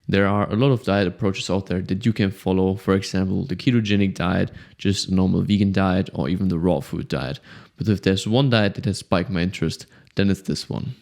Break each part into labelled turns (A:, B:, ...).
A: There are a lot of diet approaches out there that you can follow. For example, the ketogenic diet, just a normal vegan diet, or even the raw food diet. But if there's one diet that has spiked my interest, then it's this one.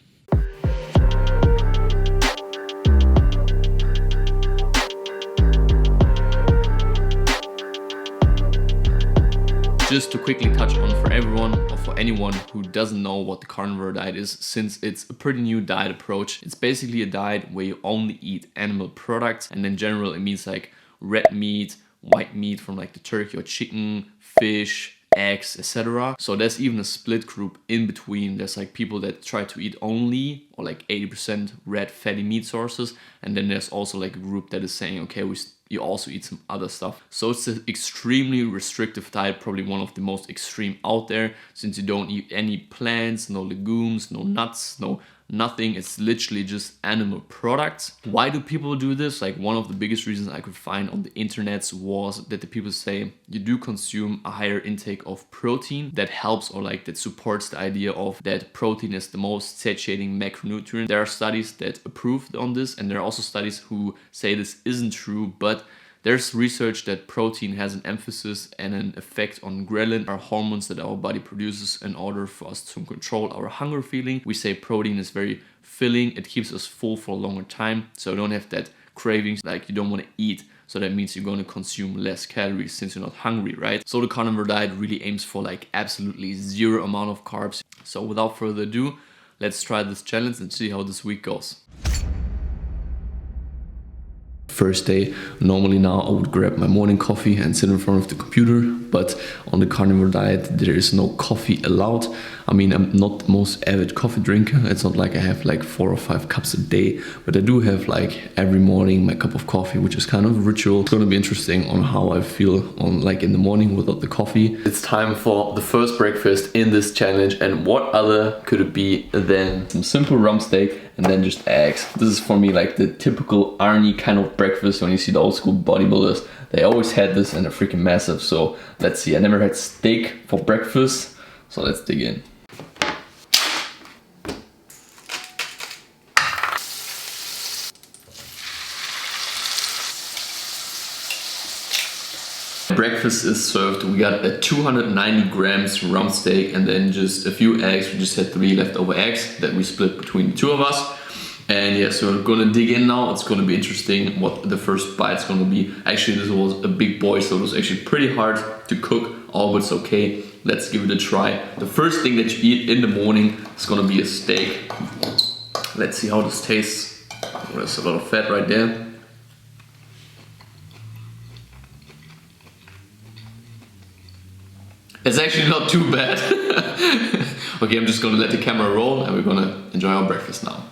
A: Just to quickly touch on for everyone or for anyone who doesn't know what the carnivore diet is, since it's a pretty new diet approach, it's basically a diet where you only eat animal products, and in general it means like red meat, white meat from like the turkey or chicken, fish, eggs, etc. So there's even a split group in between. There's like people that try to eat only or like 80% red fatty meat sources, and then there's also like a group that is saying, okay, you also eat some other stuff. So it's an extremely restrictive diet, probably one of the most extreme out there, since you don't eat any plants, no legumes, no nuts, no nothing. It's literally just animal products. Why do people do this? Like, one of the biggest reasons I could find on the internet was that the people say you do consume a higher intake of protein that helps, or like that supports the idea of that protein is the most satiating macronutrient. There are studies that approve on this, and there are also studies who say this isn't true, but there's research that protein has an emphasis and an effect on ghrelin, our hormones that our body produces in order for us to control our hunger feeling. We say protein is very filling, it keeps us full for a longer time, so you don't have that cravings like you don't want to eat. So that means you're going to consume less calories since you're not hungry, right? So the carnivore diet really aims for like absolutely zero amount of carbs. So without further ado, let's try this challenge and see how this week goes. First day, normally now I would grab my morning coffee and sit in front of the computer, but on the carnivore diet there is no coffee allowed. I mean, I'm not the most avid coffee drinker. It's not like I have like 4 or 5 cups a day, but I do have like every morning my cup of coffee, which is kind of a ritual. It's going to be interesting on how I feel on like in the morning without the coffee. It's time for the first breakfast in this challenge, and what other could it be than some simple rump steak and then just eggs. This is for me like the typical Arnie kind of breakfast. When you see the old school bodybuilders, they always had this and they're freaking massive. So let's see, I never had steak for breakfast, so let's dig in. Breakfast is served. We got a 290 grams rump steak and then just a few eggs. We just had 3 leftover eggs that we split between the 2 of us. And yeah, so we're gonna dig in now. It's gonna be interesting what the first bite's gonna be. Actually, this was a big boy, so it was actually pretty hard to cook. All but it's okay. Let's give it a try. The first thing that you eat in the morning is gonna be a steak. Let's see how this tastes. There's a lot of fat right there. It's actually not too bad. Okay, I'm just gonna let the camera roll and we're gonna enjoy our breakfast now.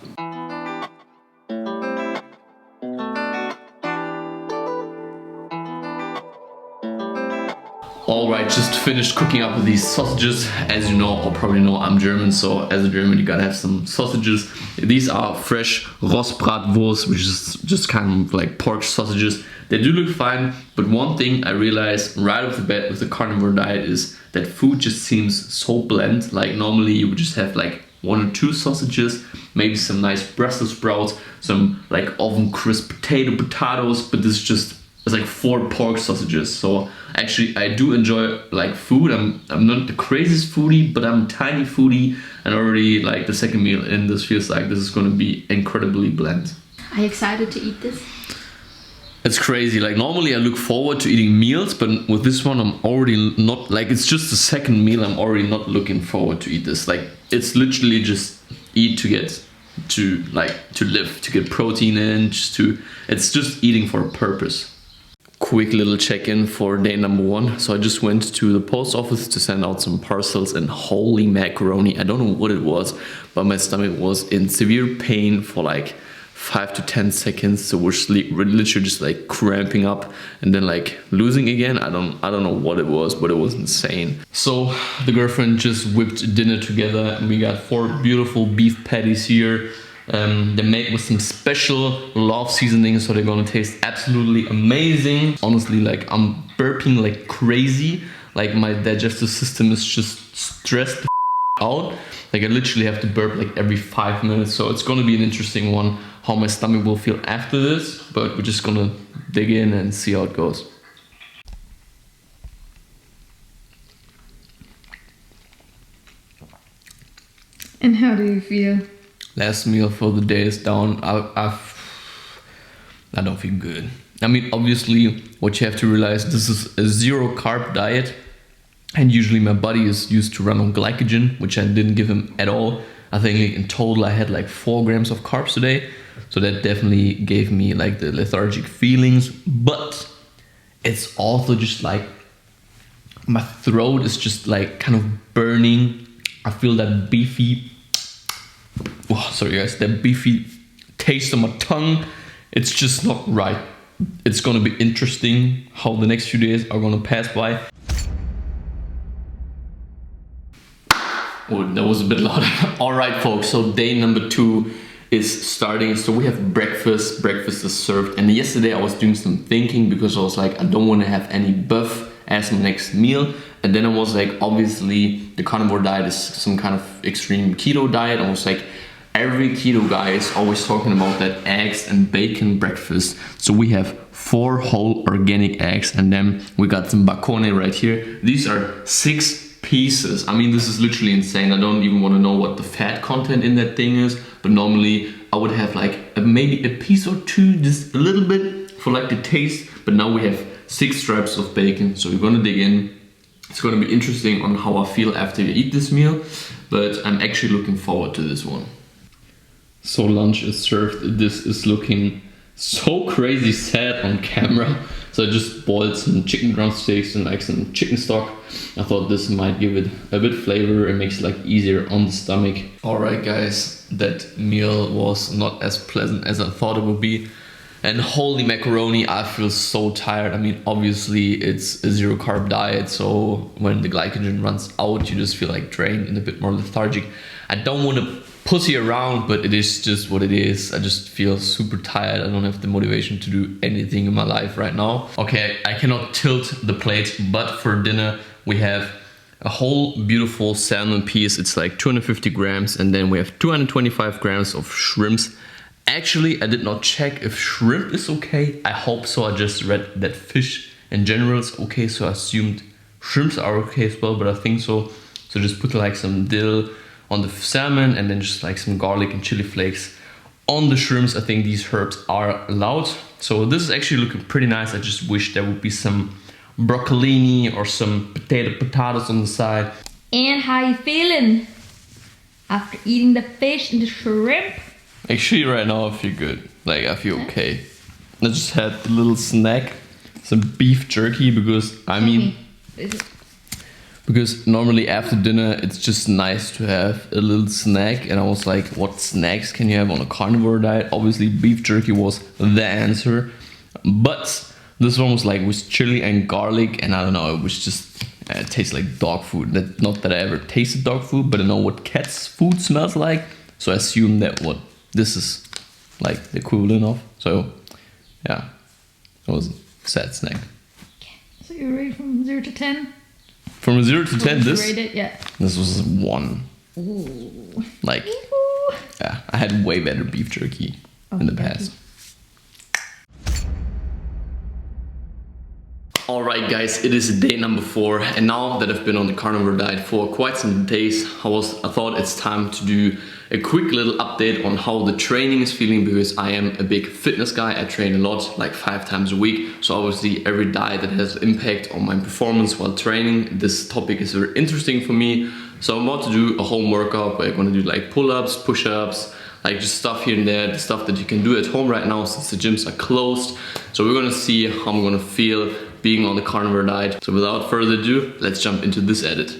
A: Alright, just finished cooking up these sausages. As you know, or probably know, I'm German, so as a German you gotta have some sausages. These are fresh Rostbratwurst, which is just kind of like pork sausages. They do look fine, but one thing I realized right off the bat with the carnivore diet is that food just seems so bland. Like normally you would just have like 1 or 2 sausages, maybe some nice Brussels sprouts, some like oven crisp potatoes, but this just it's like 4 pork sausages. So actually I do enjoy like food. I'm not the craziest foodie, but I'm a tiny foodie, and already like the second meal in this feels like this is going to be incredibly bland.
B: Are you excited to eat this?
A: It's crazy. Like normally I look forward to eating meals, but with this one I'm already not, like it's just the second meal, I'm already not looking forward to eat this. Like it's literally just eat to get to live, to get protein in, it's just eating for a purpose. Quick little check-in for day number 1. So I just went to the post office to send out some parcels, and holy macaroni, I don't know what it was, but my stomach was in severe pain for like 5 to 10 seconds. So we're literally just like cramping up and then like losing again. I don't know what it was, but it was insane. So the girlfriend just whipped dinner together, and we got 4 beautiful beef patties here. They're made with some special love seasoning, so they're gonna taste absolutely amazing. Honestly, like I'm burping like crazy. Like my digestive system is just stressed the out. Like I literally have to burp like every 5 minutes, so it's gonna be an interesting one. how my stomach will feel after this, but we're just gonna dig in and see how it goes.
B: And how do you feel?
A: Last meal for the day is down. I don't feel good. I mean, obviously, what you have to realize, this is a 0 carb diet, and usually my body is used to run on glycogen, which I didn't give him at all. I think in total I had like 4 grams of carbs today, so that definitely gave me like the lethargic feelings. But it's also just like my throat is just like kind of burning. I feel that beefy, oh, sorry guys, that beefy taste on my tongue. It's just not right. It's gonna be interesting how the next few days are gonna pass by. Oh, that was a bit loud. All right, folks, so day number 2 is starting. So we have breakfast. Breakfast is served. And yesterday I was doing some thinking because I was like, I don't want to have any buff as my next meal. And then I was like, obviously the carnivore diet is some kind of extreme keto diet. I was like, every keto guy is always talking about that eggs and bacon breakfast. So we have 4 whole organic eggs, and then we got some bacone right here. These are 6 pieces. I mean, this is literally insane. I don't even want to know what the fat content in that thing is, but normally I would have like maybe a piece or 2, just a little bit for like the taste. But now we have 6 strips of bacon, so we're gonna dig in. It's gonna be interesting on how I feel after I eat this meal, but I'm actually looking forward to this one. So lunch is served. This is looking so crazy sad on camera. So I just boiled some chicken drumsticks and like some chicken stock. I thought this might give it a bit flavor and makes it like easier on the stomach. Alright guys, that meal was not as pleasant as I thought it would be. And holy macaroni, I feel so tired. I mean, obviously it's a 0 carb diet, so when the glycogen runs out, you just feel like drained and a bit more lethargic. I don't want to pussy around, but it is just what it is. I just feel super tired. I don't have the motivation to do anything in my life right now. Okay, I cannot tilt the plate, but for dinner we have a whole beautiful salmon piece. It's like 250 grams, and then we have 225 grams of shrimps. Actually, I did not check if shrimp is okay. I hope so. I just read that fish in general is okay, so I assumed shrimps are okay as well, but I think so. So just put like some dill on the salmon, and then just like some garlic and chili flakes on the shrimps. I think these herbs are allowed. So this is actually looking pretty nice. I just wish there would be some broccolini or some potatoes on the side.
B: And how you feeling after eating the fish and the shrimp?
A: Actually right now I feel good. Like I feel okay. I just had a little snack, some beef jerky, because I mean, because normally after dinner it's just nice to have a little snack, and I was like, what snacks can you have on a carnivore diet? Obviously beef jerky was the answer, but this one was like with chili and garlic, and I don't know, it was just it tastes like dog food. Not that I ever tasted dog food, but I know what cat's food smells like, so I assume that what this is like the equivalent of. So yeah, it was a sad snack.
B: So you rate from 0 to 10?
A: From 0 to 10, this?
B: Rate it? Yeah.
A: This was 1.
B: Ooh.
A: Like,
B: Ooh.
A: yeah, I had way better beef jerky in the past. Alright guys, it is day number 4, and now that I've been on the carnivore diet for quite some days, I thought it's time to do a quick little update on how the training is feeling, because I am a big fitness guy. I train a lot, like 5 times a week, so obviously every diet that has impact on my performance while training, this topic is very interesting for me. So I'm about to do a home workout where I'm gonna do like pull-ups, push-ups, like just stuff here and there, the stuff that you can do at home right now since the gyms are closed. So we're gonna see how I'm gonna feel being on the carnivore diet. So without further ado, let's jump into this edit.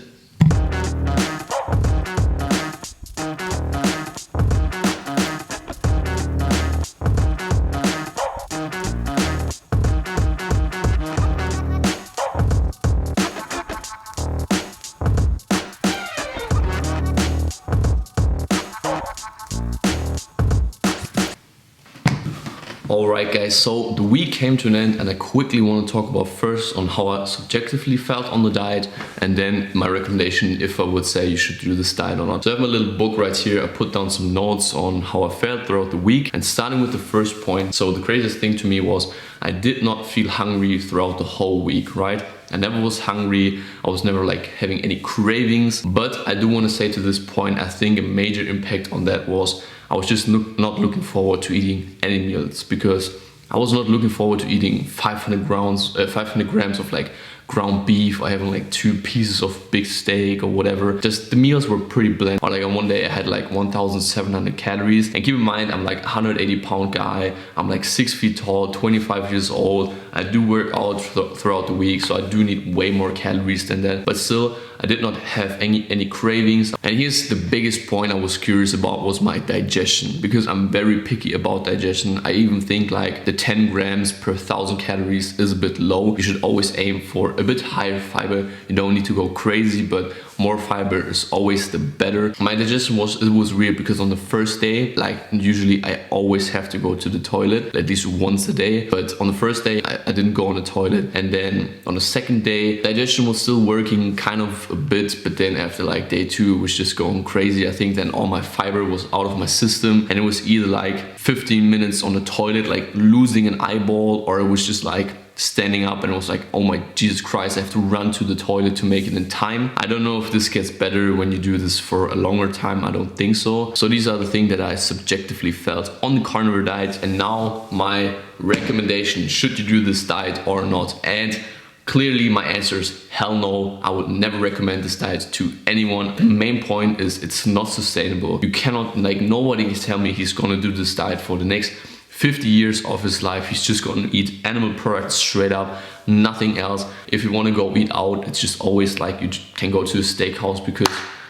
A: Alright Alright guys, so the week came to an end and I quickly want to talk about first on how I subjectively felt on the diet, and then my recommendation if I would say you should do this diet or not. So I have my little book right here. I put down some notes on how I felt throughout the week, and starting with the first point. So the craziest thing to me was I did not feel hungry throughout the whole week, right? I never was hungry. I was never like having any cravings. But I do want to say to this point, I think a major impact on that was I was just not looking forward to eating any meals, because I was not looking forward to eating 500 grams of like ground beef, or having like 2 pieces of big steak or whatever. Just the meals were pretty bland. Or like on one day I had like 1,700 calories. And keep in mind, I'm like a 180-pound guy. I'm like 6 feet tall, 25 years old. I do work out throughout the week, so I do need way more calories than that. But still, I did not have any cravings. And here's the biggest point I was curious about, was my digestion, because I'm very picky about digestion. I even think like the 10 grams per 1,000 calories is a bit low. You should always aim for a bit higher fiber. You don't need to go crazy, but more fiber is always the better. My digestion was weird, because on the first day, like usually I always have to go to the toilet at least once a day, but on the first day I didn't go on the toilet. And then on the second day, digestion was still working kind of a bit, but then after like day 2 it was just going crazy. I think then all my fiber was out of my system, and it was either like 15 minutes on the toilet, like losing an eyeball, or it was just like standing up and it was like, oh my Jesus Christ, I have to run to the toilet to make it in time. I don't know if this gets better when you do this for a longer time. I don't think so. So these are the things that I subjectively felt on the carnivore diet. And now my recommendation, should you do this diet or not? And clearly my answer is hell no. I would never recommend this diet to anyone. The main point is it's not sustainable. You cannot, like, nobody can tell me he's gonna do this diet for the next 50 years of his life. He's just gonna eat animal products straight up, nothing else. If you wanna go eat out, it's just always like you can go to a steakhouse, because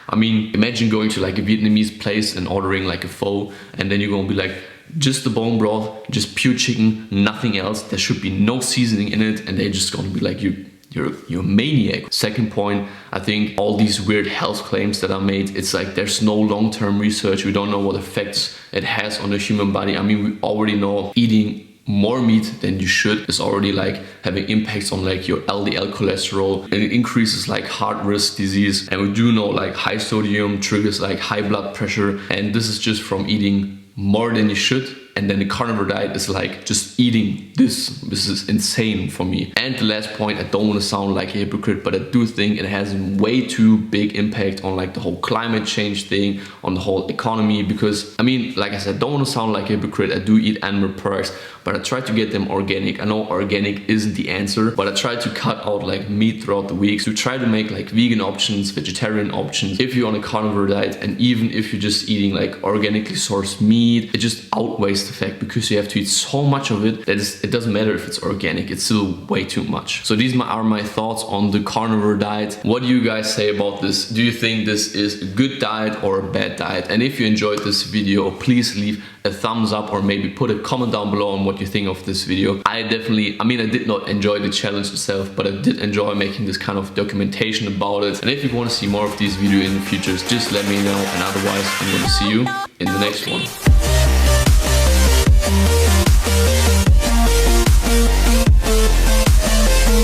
A: I mean, imagine going to like a Vietnamese place and ordering like a pho, and then you're gonna be like, just the bone broth, just pure chicken, nothing else. There should be no seasoning in it, and they're just gonna be like, you're a maniac. Second point, I think all these weird health claims that are made, it's like there's no long-term research. We don't know what effects it has on the human body. I mean, we already know eating more meat than you should is already like having impacts on like your LDL cholesterol, and it increases like heart risk disease. And we do know like high sodium triggers like high blood pressure, and this is just from eating more than you should. And then the carnivore diet is like just eating this. This is insane for me. And the last point, I don't want to sound like a hypocrite, but I do think it has way too big impact on like the whole climate change thing, on the whole economy. Because I mean, like I said, I don't want to sound like a hypocrite. I do eat animal products, but I try to get them organic. I know organic isn't the answer, but I try to cut out like meat throughout the week. So try to make like vegan options, vegetarian options if you're on a carnivore diet. And even if you're just eating like organically sourced meat, it just outweighs the fact, because you have to eat so much of it that it doesn't matter if it's organic, it's still way too much. So these are my thoughts on the carnivore diet. What do you guys say about this? Do you think this is a good diet or a bad diet? And if you enjoyed this video, please leave a thumbs up, or maybe put a comment down below on what you think of this video. I did not enjoy the challenge itself, but I did enjoy making this kind of documentation about it. And if you want to see more of these videos in the future, just let me know. And otherwise, I'm going to see you in the next one.